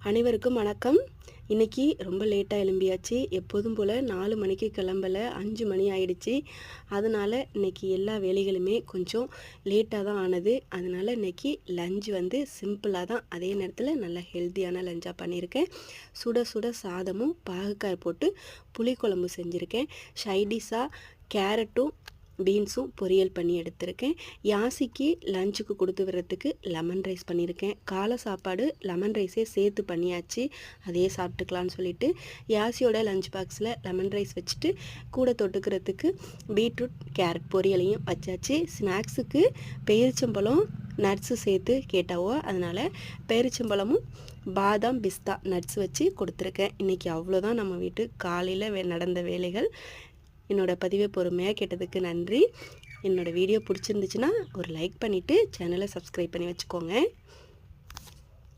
அனைவருக்கும் வணக்கம். இன்னைக்கு ரொம்ப லேட்டாக எழும்பியாச்சு. எப்போதும் போல் 4 மணிக்கு கிளம்பல, 5 மணி ஆயிடுச்சு. அதனால் இன்னைக்கு எல்லா வேலைகளுமே கொஞ்சம் லேட்டாக தான் ஆனது. அதனால் இன்னைக்கு லஞ்ச் சிம்பிளாக தான், அதே நேரத்தில் நல்ல ஹெல்த்தியான லஞ்சாக பண்ணியிருக்கேன். சுட சுட சாதமும் பாகக்காய் போட்டு புளிக்குழம்பு செஞ்சுருக்கேன். சைடிஷாக கேரட்டும் பீன்ஸும் பொரியல் பண்ணி எடுத்திருக்கேன். யாசிக்கு லஞ்சுக்கு கொடுத்து விடுறதுக்கு லெமன் ரைஸ் பண்ணியிருக்கேன். காலை சாப்பாடு லெமன் ரைஸே சேர்த்து பண்ணியாச்சு, அதையே சாப்பிட்டுக்கலான்னு சொல்லிட்டு யாசியோட லஞ்ச் பாக்ஸில் லெமன் ரைஸ் வச்சுட்டு கூட தொட்டுக்கிறதுக்கு பீட்ரூட் கேரட் பொரியலையும் வச்சாச்சு. ஸ்நாக்ஸுக்கு பேரிச்சம்பழம் நட்ஸு சேர்த்து கேட்டாவோ, அதனால் பேரிச்சம்பழமும் பாதாம் பிஸ்தா நட்ஸ் வச்சு கொடுத்துருக்கேன். இன்றைக்கி அவ்வளோதான் நம்ம வீட்டு காலையில் நடந்த வேலைகள். என்னோடய பதிவை பொறுமையாக கேட்டதுக்கு நன்றி. என்னோடய வீடியோ பிடிச்சிருந்துச்சுன்னா ஒரு லைக் பண்ணிவிட்டு சேனலை சப்ஸ்கிரைப் பண்ணி வச்சுக்கோங்க.